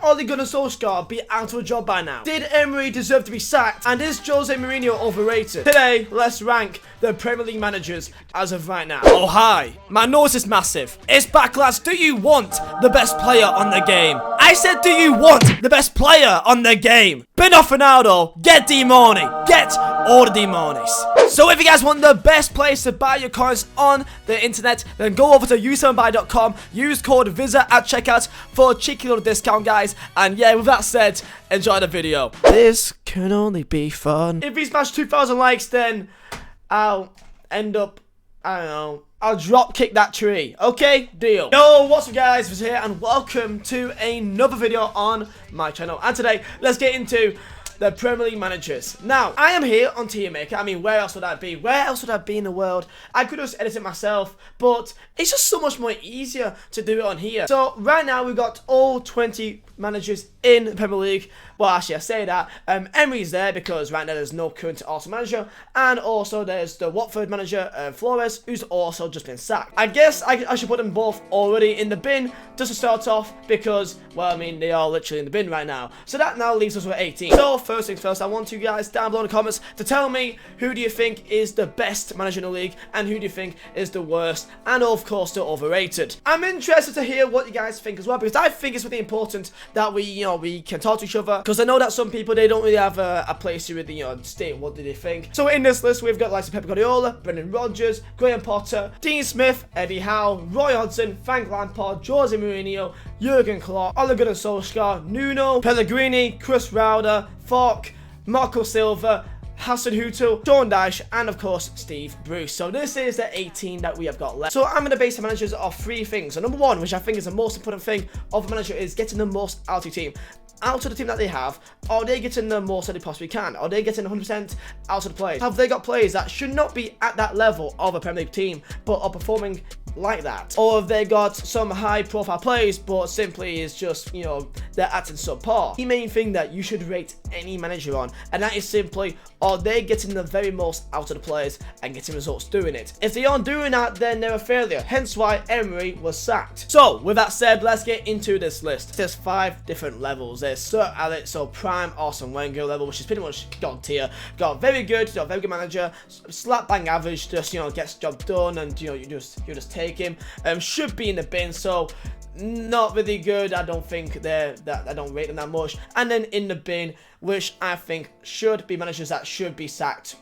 Ole Gunnar Solskjaer be out of a job by now? Did Emery deserve to be sacked? And is Jose Mourinho overrated? Today, let's rank the Premier League managers as of right now. Oh hi, my nose is massive. It's back, lads. Do you want the best player on the game? I said, do you want the best player on the game? Bin off Ronaldo, get D-Money, get all the D-Monies. So if you guys want the best place to buy your coins on the internet, then go over to u7buy.com, use code Vizeh at checkout for a cheeky little discount, guys. And yeah, with that said, enjoy the video. This can only be fun. If we smash 2,000 likes, then I'll end up, I don't know, I'll drop kick that tree. Okay, deal. Yo, what's up guys, Vizeh here, and welcome to another video on my channel. And today, let's get into the Premier League managers. Now, I am here on Tier Maker. I mean, where else would I be? Where else would I be in the world? I could just edit it myself, but it's just so much more easier to do it on here. So, right now, we've got all 20 managers in the Premier League. Well, actually, I say that. Emery's there because right now there's no current Arsenal manager. And also, there's the Watford manager, Flores, who's also just been sacked. I guess I should put them both already in the bin just to start off because, well, I mean, they are literally in the bin right now. So that now leaves us with 18. So, first things first, I want you guys down below in the comments to tell me who do you think is the best manager in the league and who do you think is the worst and, of course, the overrated. I'm interested to hear what you guys think as well because I think it's really important that we can talk to each other because I know that some people, they don't really have a place to really, state what do they think. So in this list, we've got likes of Pep Guardiola, Brendan Rodgers, Graham Potter, Dean Smith, Eddie Howe, Roy Hodgson, Frank Lampard, Jose Mourinho, Jurgen Klopp, Ole Gunnar Solskjaer, Nuno, Pellegrini, Chris Wilder, Falk, Marco Silva, Hassan Hutel, Sean Dyche, and of course Steve Bruce. So this is the 18 that we have got left. So I'm going to base the managers off three things. So number one, which I think is the most important thing of a manager, is getting the most out of your team. Out of the team that they have, are they getting the most that they possibly can? Are they getting 100% out of the players? Have they got players that should not be at that level of a Premier League team, but are performing like that? Or have they got some high profile players, but simply is just, they're acting subpar? The main thing that you should rate any manager on, and that is simply, are they getting the very most out of the players and getting results doing it? If they aren't doing that, then they're a failure. Hence why Emery was sacked. So, with that said, let's get into this list. There's 5 different levels. There's Sir Alex, so prime Arsene Wenger level, which is pretty much God tier. Got very good, very good manager. Slap bang average, just gets the job done, and you just take him. Should be in the bin, so not really good. I don't think I don't rate them that much. And then in the bin, which I think should be managers that should be sacked,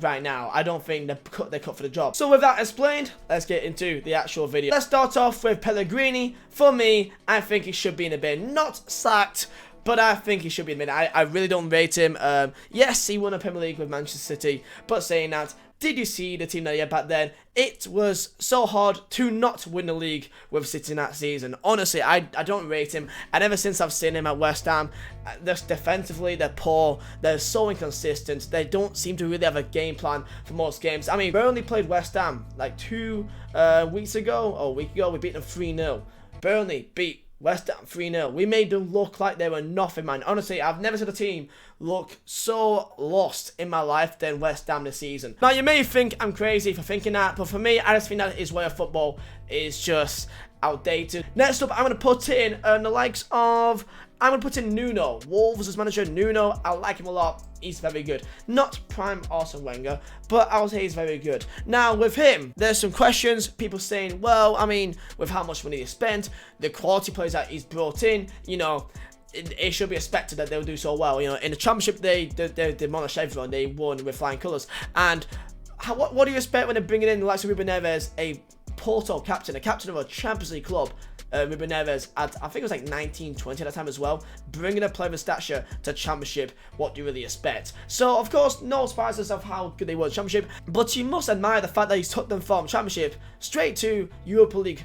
right now. I don't think they're cut for the job. So with that explained, let's get into the actual video. Let's start off with Pellegrini. For me, I think he should be in the bin. Not sacked, but I think he should be in the bin. I really don't rate him. Yes, he won a Premier League with Manchester City, but saying that, did you see the team that he had back then? It was so hard to not win the league with City in that season. Honestly, I don't rate him. And ever since I've seen him at West Ham, just defensively, they're poor. They're so inconsistent. They don't seem to really have a game plan for most games. I mean, Burnley played West Ham like 2 weeks ago, or a week ago. We beat them 3-0. Burnley beat West Ham 3-0. We made them look like they were nothing, man. Honestly, I've never seen a team look so lost in my life than West Ham this season. Now, you may think I'm crazy for thinking that, but for me, I just think that his way of football is just outdated. Next up, I'm going to put in the likes of... I'm going to put in Nuno. Wolves as manager. Nuno, I like him a lot. He's very good. Not prime Arsene Wenger, but I would say he's very good. Now, with him, there's some questions. People saying, well, I mean, with how much money he spent, the quality players that he's brought in, it should be expected that they'll do so well. In the Championship, they demolished everyone. They won with flying colours. And what do you expect when they're bringing in the likes of Ruben Neves, a Porto captain, a captain of a Champions League club? Ruben Neves at, I think it was like 19, 20 at the time as well. Bringing a player of stature to Championship, what do you really expect? So, of course, no surprises of how good they were at Championship, but you must admire the fact that he's took them from Championship straight to Europa League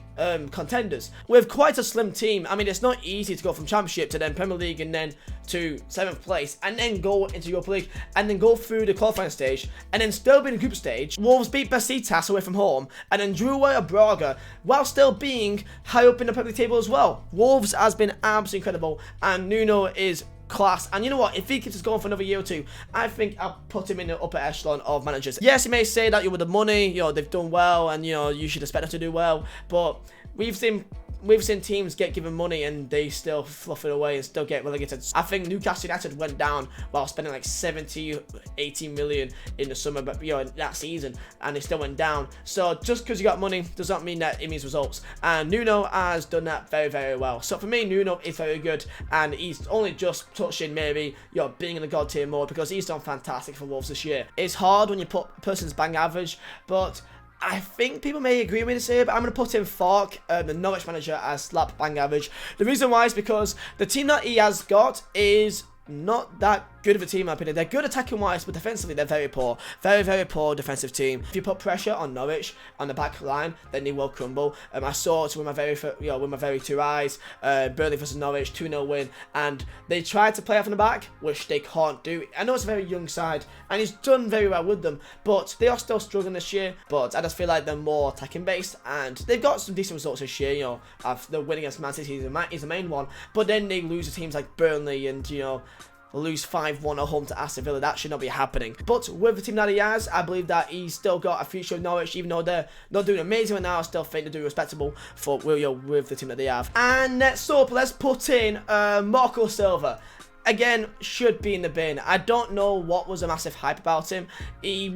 contenders with quite a slim team. I mean, it's not easy to go from Championship to then Premier League and then to 7th place and then go into Europa League and then go through the qualifying stage and then still be in the group stage. Wolves beat Besiktas away from home and then drew away at Braga while still being high up in the Premier League table as well. Wolves has been absolutely incredible, and Nuno is class. And you know what, if he keeps us going for another year or two, I think I'll put him in the upper echelon of managers. Yes, he may say that with the money, they've done well and you should expect them to do well, but we've seen we've seen teams get given money and they still fluff it away and still get relegated. I think Newcastle United went down while spending like 70, 80 million in the summer, but that season, and they still went down. So just because you got money does not mean that it means results. And Nuno has done that very, very well. So for me, Nuno is very good, and he's only just touching maybe being in the god tier mode, because he's done fantastic for Wolves this year. It's hard when you put person's bang average, but I think people may agree with me to say, but I'm going to put in Falk, the Norwich manager, as slap bang average. The reason why is because the team that he has got is not that good of a team, in my opinion. They're good attacking wise, but defensively they're very poor. Very, very poor defensive team. If you put pressure on Norwich on the back line, then they will crumble. I saw it with my very two eyes. Burnley versus Norwich, 2-0 win, and they tried to play off in the back, which they can't do. I know it's a very young side, and he's done very well with them, but they are still struggling this year. But I just feel like they're more attacking based, and they've got some decent results this year. The win against Man City is the main one, but then they lose to teams like Burnley and lose 5-1 at home to Aston Villa. That should not be happening. But with the team that he has, I believe that he's still got a future with Norwich, even though they're not doing amazing right now. I still think they're doing respectable for with the team that they have. And next up, let's put in Marco Silva. Again, should be in the bin. I don't know what was a massive hype about him. I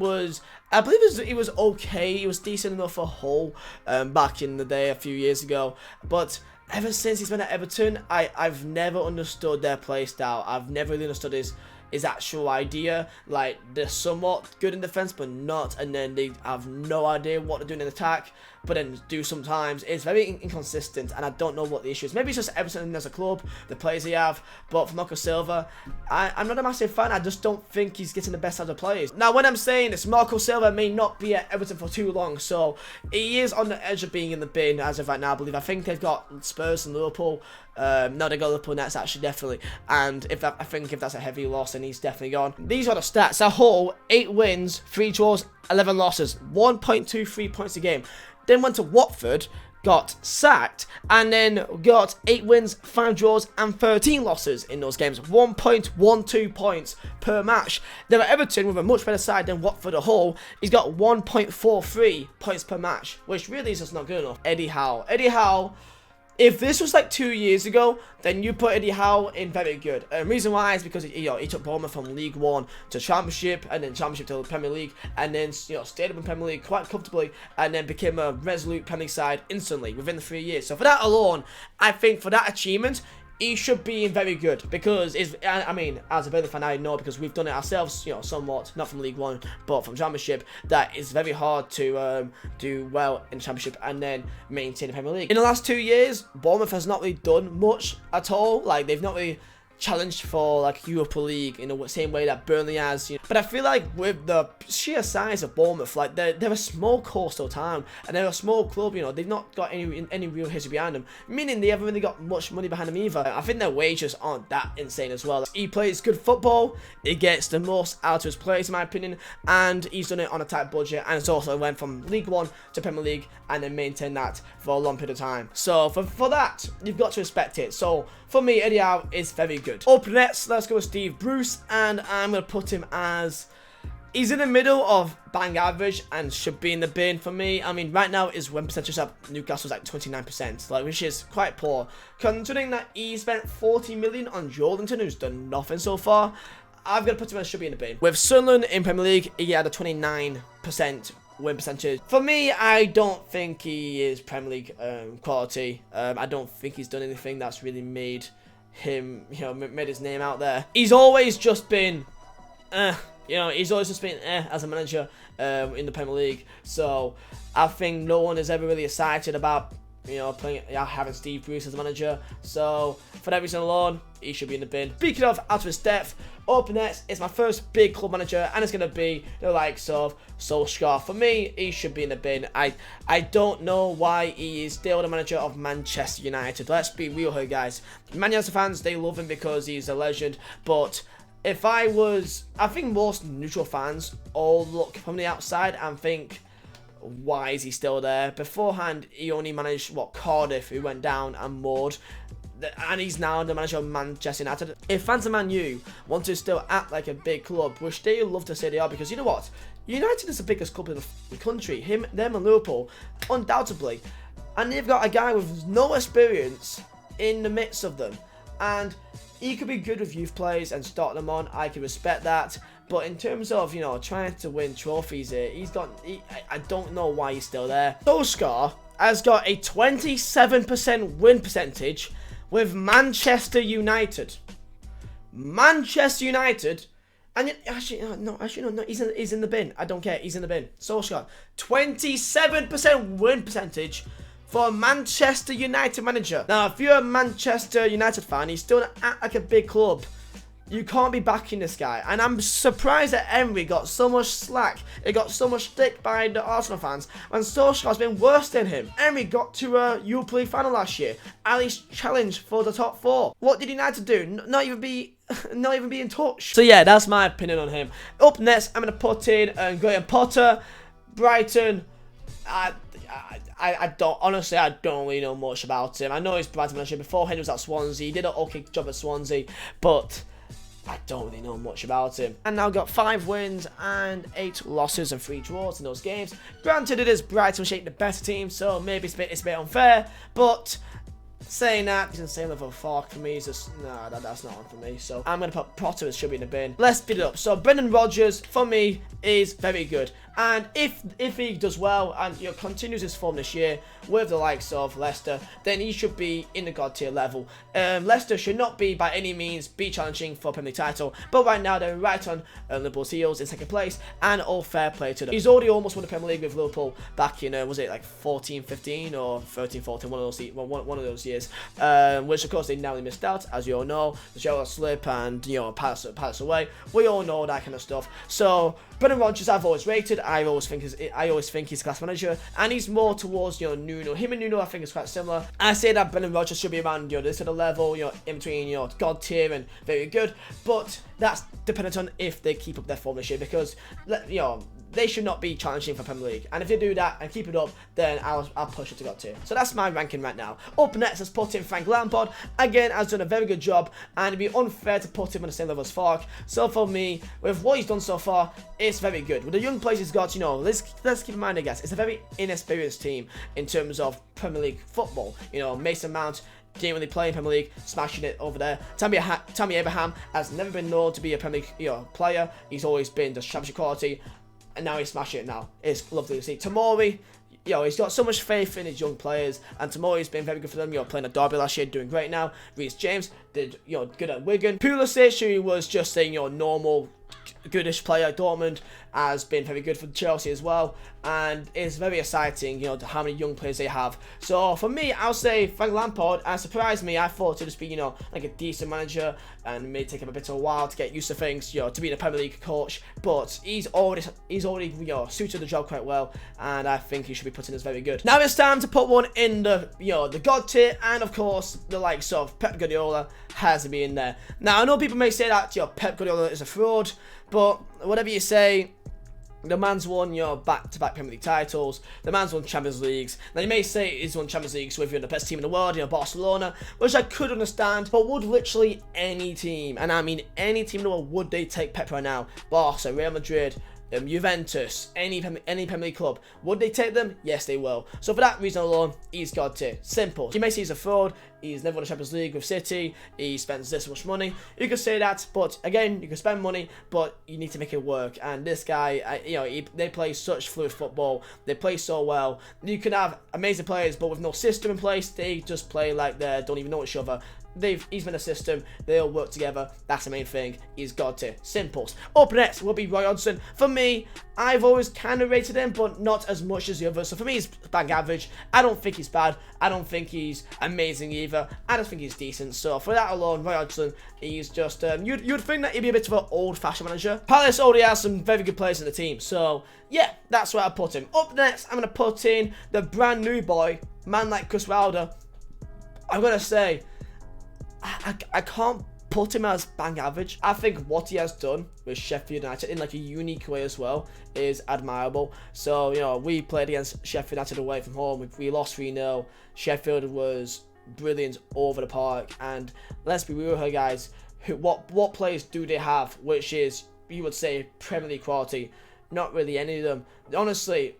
believe he was okay. He was decent enough for Hull back in the day, a few years ago. But ever since he's been at Everton, I've never understood their play style. I've never really understood his actual idea. Like, they're somewhat good in defense, but not, and then they have no idea what they're doing in attack, but then do sometimes. It's very inconsistent, and I don't know what the issue is. Maybe it's just Everton as a club, the players they have, but for Marco Silva, I'm not a massive fan. I just don't think he's getting the best out of the players. Now, when I'm saying this, Marco Silva may not be at Everton for too long, so he is on the edge of being in the bin as of right now, I believe. I think they've got Spurs and Liverpool. No, they got Liverpool next, actually, definitely. And I think if that's a heavy loss, then he's definitely gone. These are the stats. At Hull, 8 wins, 3 draws, 11 losses, 1.23 points a game. Then went to Watford, got sacked, and then got 8 wins, 5 draws, and 13 losses in those games. 1.12 points per match. Then at Everton, with a much better side than Watford or Hull, he's got 1.43 points per match, which really is just not good enough. Eddie Howe. If this was like 2 years ago, then you put Eddie Howe in very good. Reason why is because he took Bournemouth from League One to Championship, and then Championship to Premier League, and then stayed up in Premier League quite comfortably, and then became a resolute Premier League side instantly within the 3 years. So for that alone, I think for that achievement, he should be in very good, because I mean, as a Burnley fan, I know, because we've done it ourselves, somewhat, not from League One, but from Championship, that it's very hard to do well in Championship and then maintain the Premier League. In the last 2 years, Bournemouth has not really done much at all. Like, they've not really challenged for like Europa League in the same way that Burnley has. But I feel like with the sheer size of Bournemouth, like they're a small coastal town, and they're a small club. They've not got any real history behind them, meaning they haven't really got much money behind them either. I think their wages aren't that insane as well. He plays good football, he gets the most out of his players in my opinion, and he's done it on a tight budget, and it's also went from League One to Premier League and then maintained that for a long period of time. So for that, you've got to respect it. So for me, Eddie Howe is very good. Up next, let's go with Steve Bruce, and I'm going to put him as... he's in the middle of bang average and should be in the bin for me. I mean, right now his win percentage at Newcastle's like 29%, which is quite poor. Considering that he spent 40 million on Jordan, who's done nothing so far, I've got to put him as should be in the bin. With Sunderland in Premier League, he had a 29% win percentage. For me, I don't think he is Premier League quality. I don't think he's done anything that's really made him, made his name out there. He's always just been, he's always just been as a manager in the Premier League. So I think no one is ever really excited about having Steve Bruce as a manager. So for that reason alone, he should be in the bin. Speaking of out of his depth, up next is my first big club manager, and it's going to be the likes of Solskjaer. For me, he should be in the bin. I don't know why he is still the manager of Manchester United. Let's be real here, guys. Manchester fans, they love him because he's a legend, but if I think most neutral fans all look from the outside and think, why is he still there? Beforehand, he only managed, Cardiff, who went down, and Maud, and he's now the manager of Manchester United. If fans of Man U want to still act like a big club, which they love to say they are, because you know what? United is the biggest club in the country. Them and Liverpool, undoubtedly. and they've got a guy with no experience in the midst of them. And he could be good with youth players and start them on. I can respect that. But in terms of, you know, trying to win trophies here, I don't know why he's still there. Solskjaer has got a 27% win percentage with Manchester United. Manchester United. And actually, no, he's in the bin. I don't care. He's in the bin. Solskjaer, 27% win percentage for a Manchester United manager. Now, if you're a Manchester United fan, he's still act like a big club. You can't be backing this guy. And I'm surprised that Emery got so much slack. It got so much stick by the Arsenal fans. And Solskjaer's been worse than him. Emery got to a Europa League final last year. At least challenged for the top 4. What did United do? Not even be in touch. So yeah, that's my opinion on him. Up next, I'm going to put in Graham Potter, Brighton. I don't really know much about him. I know he's Brighton manager. Beforehand, he was at Swansea. He did an okay job at Swansea, but I don't really know much about him. And now got 5 wins and 8 losses and 3 draws in those games. Granted, it is Brighton shaping the better team, so maybe it's a bit unfair, but saying that, he's in the same level of Falk for me. He's just, nah, that's not on for me. So I'm going to put Potter as should be in the bin. Let's speed it up. So Brendan Rodgers, for me, is very good. And if he does well and continues his form this year with the likes of Leicester, then he should be in the God tier level. Leicester should not be by any means be challenging for a Premier League title, but right now they're right on Liverpool's heels in second place, and all fair play to them. He's already almost won the Premier League with Liverpool back in was it like 14-15 or 13-14, one of those years, which of course they narrowly missed out, as you all know. The Gerrard slip and pass away. We all know that kind of stuff. So Brendan Rodgers, I've always rated. I always think he's a class manager, and he's more towards Nuno. Him and Nuno, I think, is quite similar. I say that Brendan Rodgers should be around this sort of level, in between God tier and very good, but that's dependent on if they keep up their form this year, because they should not be challenging for Premier League. And if they do that and keep it up, then I'll push it to God tier. So that's my ranking right now. Up next, let's put in Frank Lampard. Again, has done a very good job, and it'd be unfair to put him on the same level as Falk. So for me, with what he's done so far, it's very good. With the young players he's got, let's keep in mind, I guess, it's a very inexperienced team in terms of Premier League football. Mason Mount didn't really play in Premier League, smashing it over there. Tammy Abraham has never been known to be a Premier League player. He's always been just championship quality, and now he's smashing it now. It's lovely to see. Tomori, he's got so much faith in his young players, and Tomori's been very good for them. Playing at Derby last year, doing great now. Reece James did, good at Wigan. Pulisic, who was just a, normal, goodish player at Dortmund, has been very good for Chelsea as well, and it's very exciting, how many young players they have. So for me, I'll say Frank Lampard. surprised me. I thought to just be, like a decent manager, and it may take him a bit of a while to get used to things, to be a Premier League coach, but he's already suited the job quite well, and I think he should be put in as very good. Now it's time to put one in the, the God tier, and of course, the likes of Pep Guardiola has to be in there. Now, I know people may say that, Pep Guardiola is a fraud, but whatever you say, the man's won back-to-back Premier League titles. The man's won Champions Leagues. Now, you may say he's won Champions Leagues with the best team in the world, Barcelona, which I could understand, but would literally any team, and I mean any team in the world, would they take Pep right now? Barca, Real Madrid, Juventus, any Premier League club, would they take them? Yes, they will. So for that reason alone, he's God tier. Simple. You may say he's a fraud. He's never won a Champions League with City. He spends this much money. You could say that, but again, you can spend money, but you need to make it work. And this guy, they play such fluid football. They play so well. You can have amazing players, but with no system in place, they just play like they don't even know each other. He's been a system. They all work together. That's the main thing. He's God tier. Simples. Up next will be Roy Hodgson. For me, I've always kind of rated him, but not as much as the others. So for me, he's bang average. I don't think he's bad. I don't think he's amazing either. I just think he's decent. So for that alone, Roy Hodgson, he's just you'd think that he'd be a bit of an old-fashioned manager. Palace already has some very good players in the team. So yeah, that's where I put him. Up next, I'm gonna put in the brand new boy, man like Chris Wilder. I'm gonna say, I can't put him as bang average. I think what he has done with Sheffield United in like a unique way as well is admirable. So, we played against Sheffield United away from home. We lost 3-0. Sheffield was brilliant over the park. And let's be real here, guys. What players do they have, which is, you would say, Premier League quality? Not really any of them. Honestly,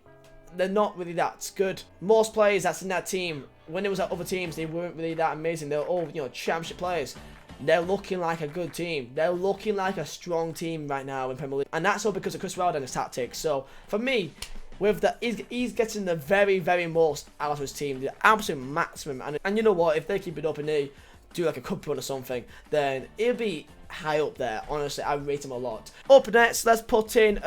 they're not really that good. Most players that's in that team, when it was at other teams, they weren't really that amazing. They were all, championship players. They're looking like a good team. They're looking like a strong team right now in Premier League. And that's all because of Chris Wilder and his tactics. So, for me, with the, he's getting the very, very most out of his team. The absolute maximum. And you know what? If they keep it up and they do like a cup run or something, then it'll be high up there. Honestly, I rate him a lot. Up next, let's put in...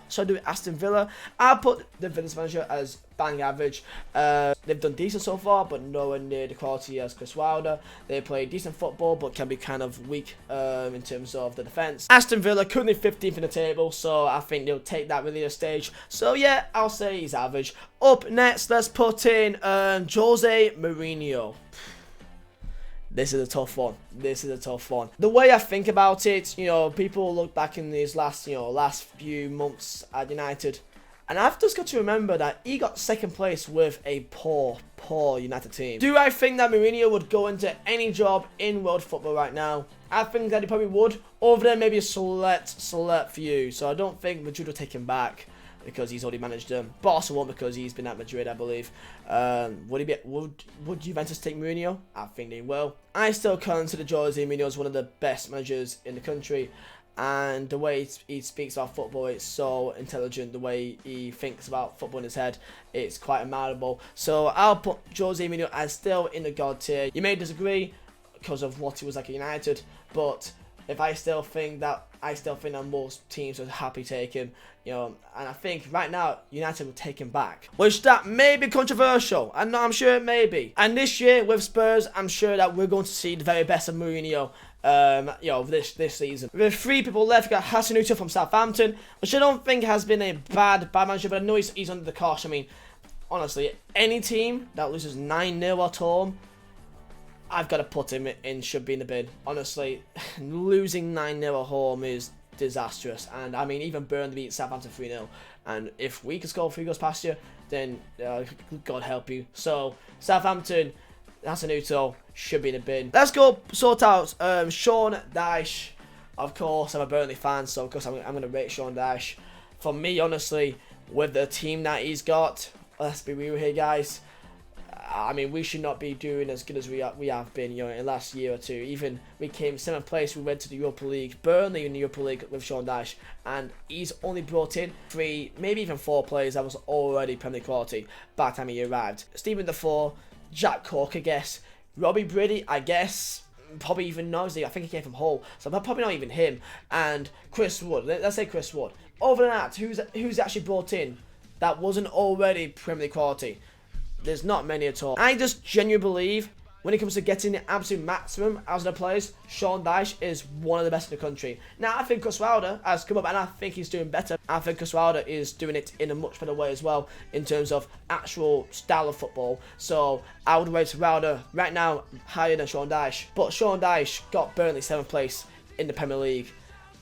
So I do Aston Villa. I'll put the Villa's manager as bang average. They've done decent so far, but nowhere near the quality as Chris Wilder. They play decent football, but can be kind of weak in terms of the defence. Aston Villa currently 15th in the table, so I think they'll take that really to stage. So yeah, I'll say he's average. Up next, let's put in Jose Mourinho. This is a tough one. This is a tough one. The way I think about it, people look back in these last few months at United, and I've just got to remember that he got second place with a poor United team. Do I think that Mourinho would go into any job in world football right now? I think that he probably would. Over there, maybe a select few. So I don't think Madrid will take him back, because he's already managed them. Barca won't, because he's been at Madrid, I believe. Would Juventus take Mourinho? I think they will. I still consider Jose Mourinho as one of the best managers in the country, and the way he speaks about football, it's so intelligent. The way he thinks about football in his head, it's quite admirable. So I'll put Jose Mourinho as still in the God tier. You may disagree because of what he was like at United, but if I still think that most teams would happily take him, and I think right now United will take him back, which that may be controversial, and I'm sure it may be. And this year with Spurs, I'm sure that we're going to see the very best of Mourinho, this season. With 3 people left, we got Hassan from Southampton, which I don't think has been a bad manager, but I know he's under the cosh. I mean, honestly, any team that loses 9-0 at home, I've got to put him in, should be in the bin. Honestly, losing 9-0 at home is disastrous. And I mean, even Burnley beat Southampton 3-0. And if we can score 3 goals past you, then God help you. So, Southampton, Hasanuto should be in the bin. Let's go sort out Sean Dyche. Of course, I'm a Burnley fan, so of course I'm going to rate Sean Dyche. For me, honestly, with the team that he's got, let's be real here, guys. I mean, we should not be doing as good as we have been, in the last year or two. Even we came 7th place, we went to the Europa League, Burnley in the Europa League with Sean Dyche, and he's only brought in 3, maybe even 4 players that was already Premier League quality by the time he arrived. Stephen Defoe, Jack Cork, I guess, Robbie Brady, I guess, probably even Nosley, I think he came from Hull, so probably not even him, and Chris Wood. Let's say Chris Wood. Other than that, who's actually brought in that wasn't already Premier League quality? There's not many at all. I just genuinely believe when it comes to getting the absolute maximum out of the players, Sean Dyche is one of the best in the country. Now, I think Chris Wilder has come up, and I think he's doing better. I think Chris Wilder is doing it in a much better way as well, in terms of actual style of football. So, I would rate Wilder right now higher than Sean Dyche. But Sean Dyche got Burnley 7th place in the Premier League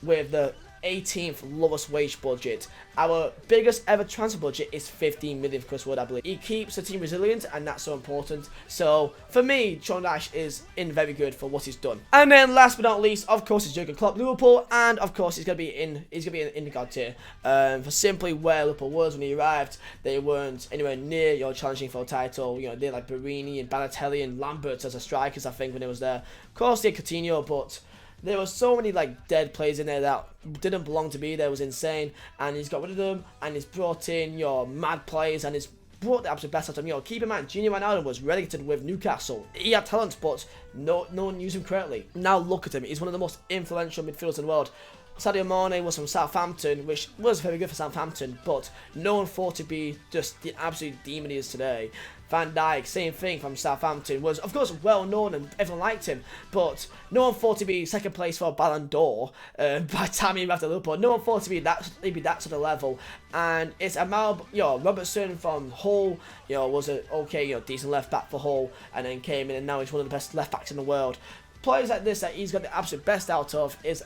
with the 18th lowest wage budget. Our biggest ever transfer budget is 15 million for Chris Wood, I believe. He keeps the team resilient, and that's so important. So for me, Sean Dyche is in very good for what he's done. And then last but not least, of course, is Jurgen Klopp, Liverpool, and of course he's gonna be in the God tier. For simply where Liverpool was when he arrived, they weren't anywhere near challenging for a title. They like Barini and Balotelli and Lambert as a strikers, I think, when he was there. Of course, they had Coutinho, but there were so many dead players in there that didn't belong to be there. It was insane, and he's got rid of them, and he's brought in mad players, and he's brought the absolute best out of them. Keep in mind, Gini Wijnaldum was relegated with Newcastle. He had talent, but no one used him correctly. Now look at him; he's one of the most influential midfielders in the world. Sadio Mane was from Southampton, which was very good for Southampton, but no one thought to be just the absolute demon he is today. Van Dijk, same thing from Southampton, was of course well known and everyone liked him, but no one thought to be second place for a Ballon d'Or by the time he left Liverpool. No one thought to be that sort of level, and it's Robertson from Hull, was an okay, decent left back for Hull, and then came in and now he's one of the best left backs in the world. Players like this that he's got the absolute best out of is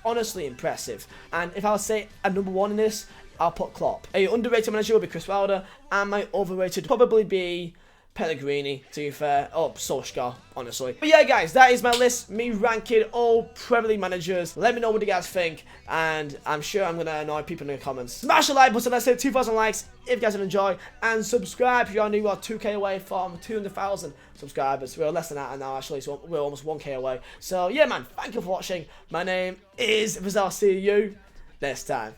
honestly impressive. And if I would say a number 1 in this, I'll put Klopp. A underrated manager will be Chris Wilder, and my overrated would probably be Pellegrini, to be fair. Oh, Solskjaer, honestly. But yeah, guys, that is my list. Me ranking all Premier League managers. Let me know what you guys think. And I'm sure I'm going to annoy people in the comments. Smash the like button. Let's hit 2,000 likes if you guys enjoy. And subscribe if you're new. We're 2K away from 200,000 subscribers. We're less than that now, actually. So we're almost 1K away. So yeah, man, thank you for watching. My name is Vizeh. I'll see you next time.